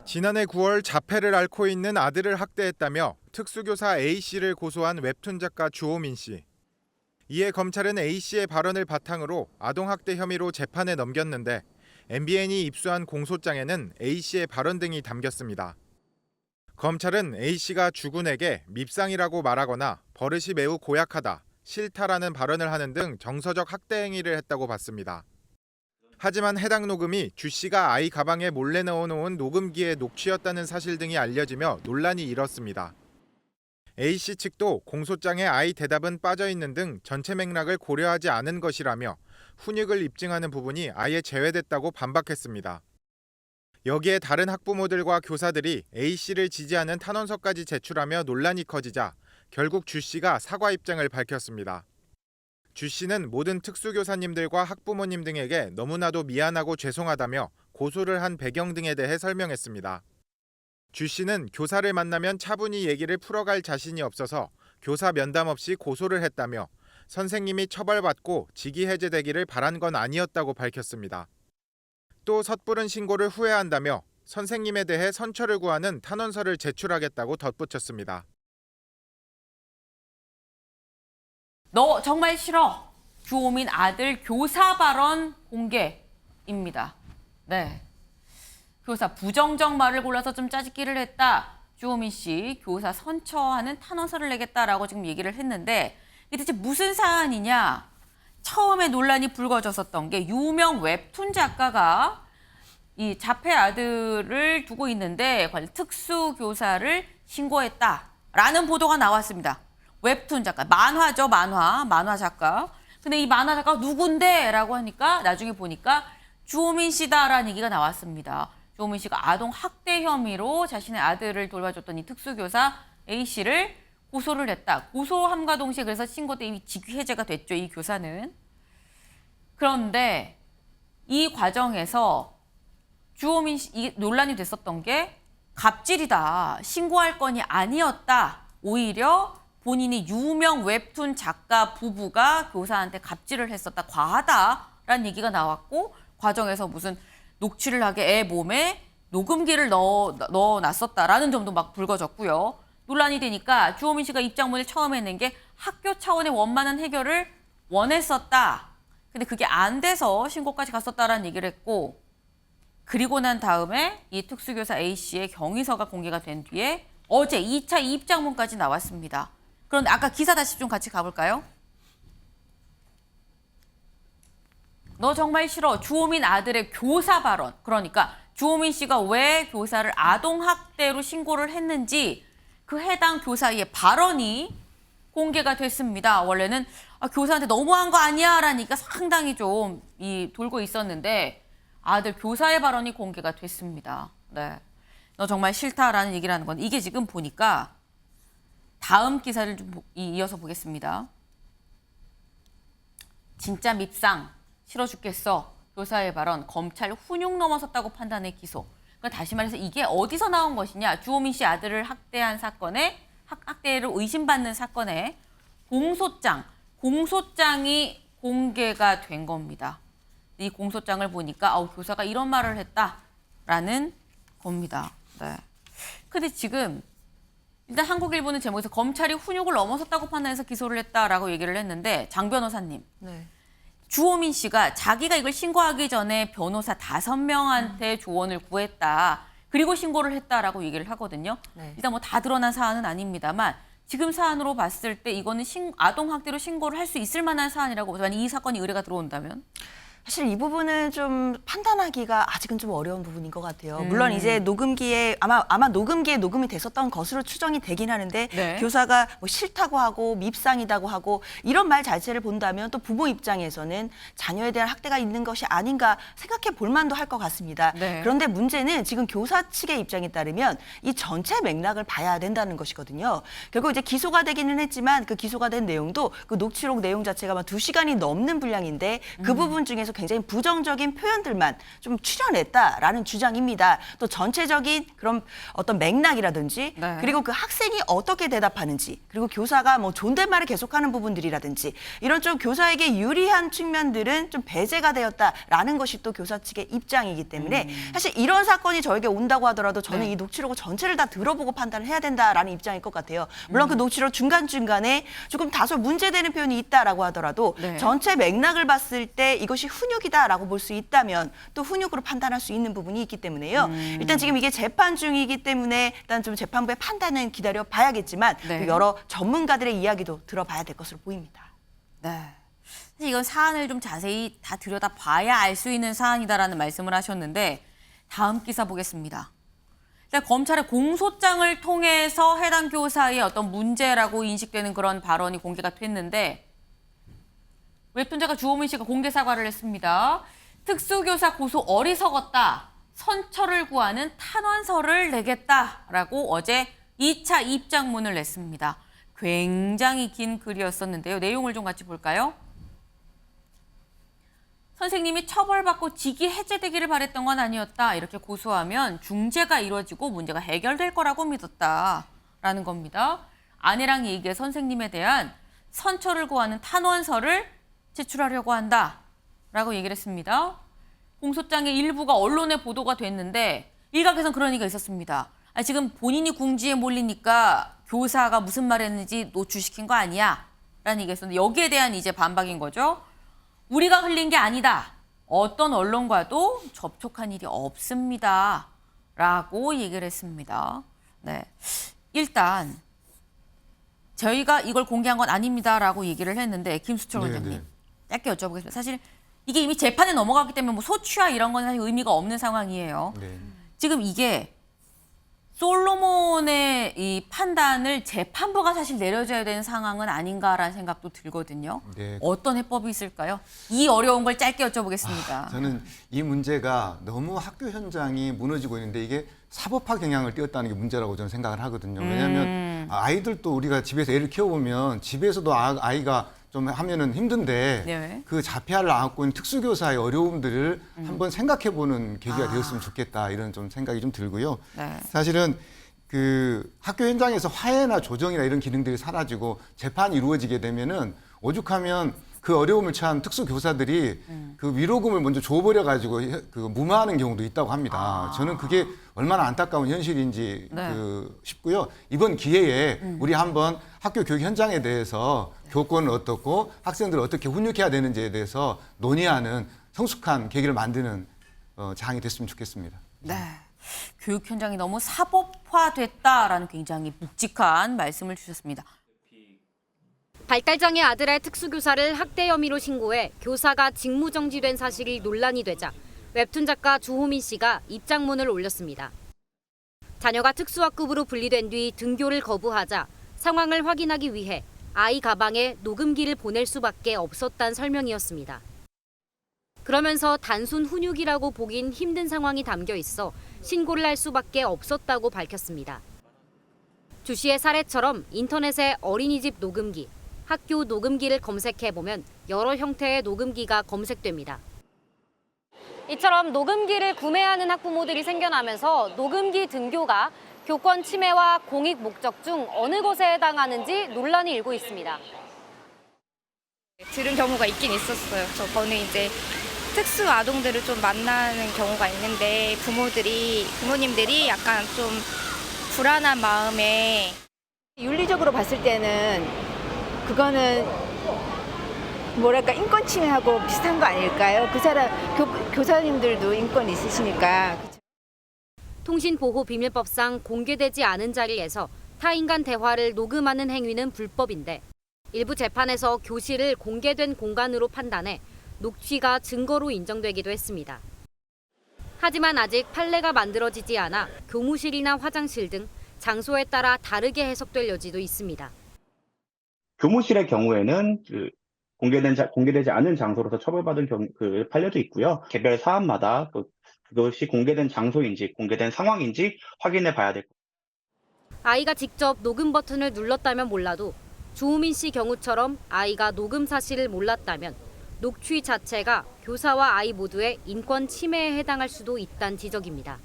지난해 9월 자폐를 앓고 있는 아들을 학대했다며 특수교사 A씨를 고소한 웹툰 작가 주호민 씨. 이에 검찰은 A씨의 발언을 바탕으로 아동학대 혐의로 재판에 넘겼는데 MBN이 입수한 공소장에는 A씨의 발언 등이 담겼습니다. 검찰은 A씨가 주군에게 밉상이라고 말하거나 버릇이 매우 고약하다, 싫다라는 발언을 하는 등 정서적 학대 행위를 했다고 봤습니다. 하지만 해당 녹음이 주 씨가 아이 가방에 몰래 넣어놓은 녹음기의 녹취였다는 사실 등이 알려지며 논란이 일었습니다. A씨 측도 공소장에 아이 대답은 빠져있는 등 전체 맥락을 고려하지 않은 것이라며 훈육을 입증하는 부분이 아예 제외됐다고 반박했습니다. 여기에 다른 학부모들과 교사들이 A씨를 지지하는 탄원서까지 제출하며 논란이 커지자 결국 주 씨가 사과 입장을 밝혔습니다. 주 씨는 모든 특수교사님들과 학부모님 등에게 너무나도 미안하고 죄송하다며 고소를 한 배경 등에 대해 설명했습니다. 주 씨는 교사를 만나면 차분히 얘기를 풀어갈 자신이 없어서 교사 면담 없이 고소를 했다며 선생님이 처벌받고 직위 해제되기를 바란 건 아니었다고 밝혔습니다. 또 섣부른 신고를 후회한다며 선생님에 대해 선처를 구하는 탄원서를 제출하겠다고 덧붙였습니다. 너 정말 싫어. 주호민 아들 교사 발언 공개입니다. 네. 교사 부정적 말을 골라서 좀 짜깁기를 했다. 주호민 씨 교사 선처하는 탄원서를 내겠다라고 지금 얘기를 했는데 이게 대체 무슨 사안이냐. 처음에 논란이 불거졌었던 게 유명 웹툰 작가가 이 자폐 아들을 두고 있는데 특수교사를 신고했다라는 보도가 나왔습니다. 웹툰 작가, 만화죠, 만화 작가. 근데 이 만화 작가가 누군데? 라고 하니까 나중에 보니까 주호민 씨다라는 얘기가 나왔습니다. 주호민 씨가 아동 학대 혐의로 자신의 아들을 돌봐줬던 이 특수교사 A씨를 고소를 했다. 고소함과 동시에 그래서 신고 때 이미 직위 해제가 됐죠, 이 교사는. 그런데 이 과정에서 주호민 씨, 이 논란이 됐었던 게 갑질이다. 신고할 건이 아니었다. 오히려 본인이 유명 웹툰 작가 부부가 교사한테 갑질을 했었다. 과하다라는 얘기가 나왔고 과정에서 무슨 녹취를 하게 애 몸에 녹음기를 넣어놨었다라는 점도 막 불거졌고요. 논란이 되니까 주호민 씨가 입장문을 처음에 낸 게 학교 차원의 원만한 해결을 원했었다. 근데 그게 안 돼서 신고까지 갔었다라는 얘기를 했고 그리고 난 다음에 이 특수교사 A씨의 경위서가 공개가 된 뒤에 어제 2차 입장문까지 나왔습니다. 그런데 아까 기사 다시 좀 같이 가볼까요? 너 정말 싫어. 주호민 아들의 교사 발언. 그러니까 주호민 씨가 왜 교사를 아동학대로 신고를 했는지 그 해당 교사의 발언이 공개가 됐습니다. 원래는 교사한테 너무한 거 아니야? 라니까 상당히 좀 돌고 있었는데 아들 교사의 발언이 공개가 됐습니다. 네. 너 정말 싫다라는 얘기를 하는 건 이게 지금 보니까 다음 기사를 좀 이어서 보겠습니다. 진짜 밉상, 싫어 죽겠어. 교사의 발언, 검찰 훈육 넘어섰다고 판단해 기소. 그러니까 다시 말해서 이게 어디서 나온 것이냐. 주호민 씨 아들을 학대한 사건에, 학대를 의심받는 사건에 공소장이 공개가 된 겁니다. 이 공소장을 보니까 교사가 이런 말을 했다라는 겁니다. 네. 근데 지금 일단 한국일보는 제목에서 검찰이 훈육을 넘어섰다고 판단해서 기소를 했다라고 얘기를 했는데 장 변호사님. 네. 주호민 씨가 자기가 이걸 신고하기 전에 변호사 5명한테 조언을 구했다. 그리고 신고를 했다라고 얘기를 하거든요. 네. 일단 뭐 다 드러난 사안은 아닙니다만 지금 사안으로 봤을 때 이거는 아동학대로 신고를 할 수 있을 만한 사안이라고 만약 이 사건이 의뢰가 들어온다면? 사실 이 부분은 좀 판단하기가 아직은 좀 어려운 부분인 것 같아요. 물론 이제 녹음기에 아마 녹음기에 녹음이 됐었던 것으로 추정이 되긴 하는데 네. 교사가 뭐 싫다고 하고 밉상이다고 하고 이런 말 자체를 본다면 또 부모 입장에서는 자녀에 대한 학대가 있는 것이 아닌가 생각해 볼 만도 할 것 같습니다. 네. 그런데 문제는 지금 교사 측의 입장에 따르면 이 전체 맥락을 봐야 된다는 것이거든요. 결국 이제 기소가 되기는 했지만 그 기소가 된 내용도 그 녹취록 내용 자체가 막 2시간이 넘는 분량인데 그 부분 중에서 굉장히 부정적인 표현들만 좀 추려냈다라는 주장입니다. 또 전체적인 그런 어떤 맥락이라든지 네. 그리고 그 학생이 어떻게 대답하는지 그리고 교사가 뭐 존댓말을 계속하는 부분들이라든지 이런 좀 교사에게 유리한 측면들은 좀 배제가 되었다라는 것이 또 교사 측의 입장이기 때문에 사실 이런 사건이 저에게 온다고 하더라도 저는 네. 이 녹취록을 전체를 다 들어보고 판단을 해야 된다라는 입장일 것 같아요. 물론 그 녹취록 중간중간에 조금 다소 문제되는 표현이 있다라고 하더라도 네. 전체 맥락을 봤을 때 이것이 훈육이다라고 볼 수 있다면 또 훈육으로 판단할 수 있는 부분이 있기 때문에요. 일단 지금 이게 재판 중이기 때문에 일단 좀 재판부의 판단은 기다려 봐야겠지만 네. 또 여러 전문가들의 이야기도 들어봐야 될 것으로 보입니다. 네. 사실 이건 사안을 좀 자세히 다 들여다 봐야 알 수 있는 사안이다라는 말씀을 하셨는데 다음 기사 보겠습니다. 일단 검찰의 공소장을 통해서 해당 교사의 어떤 문제라고 인식되는 그런 발언이 공개가 됐는데 웹툰작가 주호민 씨가 공개 사과를 했습니다. 특수교사 고소 어리석었다. 선처를 구하는 탄원서를 내겠다라고 어제 2차 입장문을 냈습니다. 굉장히 긴 글이었었는데요. 내용을 좀 같이 볼까요? 선생님이 처벌받고 직위 해제되기를 바랬던 건 아니었다. 이렇게 고소하면 중재가 이루어지고 문제가 해결될 거라고 믿었다라는 겁니다. 아내랑 얘기해 선생님에 대한 선처를 구하는 탄원서를 제출하려고 한다라고 얘기를 했습니다. 공소장의 일부가 언론에 보도가 됐는데 일각에선 그런 얘기가 있었습니다. 지금 본인이 궁지에 몰리니까 교사가 무슨 말 했는지 노출시킨 거 아니야? 라는 얘기가 있었는데 여기에 대한 이제 반박인 거죠. 우리가 흘린 게 아니다. 어떤 언론과도 접촉한 일이 없습니다. 라고 얘기를 했습니다. 네. 일단 저희가 이걸 공개한 건 아닙니다. 라고 얘기를 했는데 김수철 원장님 짧게 여쭤보겠습니다. 사실 이게 이미 재판에 넘어갔기 때문에 뭐 소취와 이런 건 사실 의미가 없는 상황이에요. 네. 지금 이게 솔로몬의 이 판단을 재판부가 사실 내려줘야 되는 상황은 아닌가라는 생각도 들거든요. 네. 어떤 해법이 있을까요? 이 어려운 걸 짧게 여쭤보겠습니다. 저는 이 문제가 너무 학교 현장이 무너지고 있는데 이게 사법화 경향을 띄었다는 게 문제라고 저는 생각을 하거든요. 왜냐하면 아이들도 우리가 집에서 애를 키워보면 집에서도 아이가 좀 하면은 힘든데 네. 그 자폐아를 안고 있는 특수교사의 어려움들을 한번 생각해보는 계기가 되었으면 좋겠다 이런 좀 생각이 좀 들고요. 네. 사실은 그 학교 현장에서 화해나 조정이나 이런 기능들이 사라지고 재판이 이루어지게 되면은 오죽하면 그 어려움을 처한 특수교사들이 그 위로금을 먼저 줘버려 가지고 그 무마하는 경우도 있다고 합니다. 저는 그게 얼마나 안타까운 현실인지 네. 싶고요. 이번 기회에 우리 한번 학교 교육 현장에 대해서 교권은 어떻고 학생들을 어떻게 훈육해야 되는지에 대해서 논의하는 성숙한 계기를 만드는 장이 됐으면 좋겠습니다. 네. 교육 현장이 너무 사법화됐다라는 굉장히 묵직한 말씀을 주셨습니다. 발달장애 아들의 특수교사를 학대 혐의로 신고해 교사가 직무정지된 사실이 논란이 되자 웹툰 작가 주호민 씨가 입장문을 올렸습니다. 자녀가 특수학급으로 분리된 뒤 등교를 거부하자 상황을 확인하기 위해 아이 가방에 녹음기를 보낼 수밖에 없었다는 설명이었습니다. 그러면서 단순 훈육이라고 보긴 힘든 상황이 담겨 있어 신고를 할 수밖에 없었다고 밝혔습니다. 주 씨의 사례처럼 인터넷에 어린이집 녹음기, 학교 녹음기를 검색해보면 여러 형태의 녹음기가 검색됩니다. 이처럼 녹음기를 구매하는 학부모들이 생겨나면서 녹음기 등교가 교권 침해와 공익 목적 중 어느 것에 해당하는지 논란이 일고 있습니다. 들은 경우가 있긴 있었어요. 저는 이제 특수 아동들을 좀 만나는 경우가 있는데 부모님들이 약간 좀 불안한 마음에 윤리적으로 봤을 때는 그거는 뭐랄까 인권 침해하고 비슷한 거 아닐까요? 그 사람 교사님들도 인권이 있으시니까. 통신보호비밀법상 공개되지 않은 자리에서 타인 간 대화를 녹음하는 행위는 불법인데 일부 재판에서 교실을 공개된 공간으로 판단해 녹취가 증거로 인정되기도 했습니다. 하지만 아직 판례가 만들어지지 않아 교무실이나 화장실 등 장소에 따라 다르게 해석될 여지도 있습니다. 교무실의 경우에는 공개되지 않은 장소로서 처벌받은 그 판례도 있고요. 개별 사안마다 그것이 공개된 장소인지 공개된 상황인지 확인해 봐야 될 겁니다. 아이가 직접 녹음 버튼을 눌렀다면 몰라도 주호민 씨 경우처럼 아이가 녹음 사실을 몰랐다면 녹취 자체가 교사와 아이 모두의 인권 침해에 해당할 수도 있다는 지적입니다.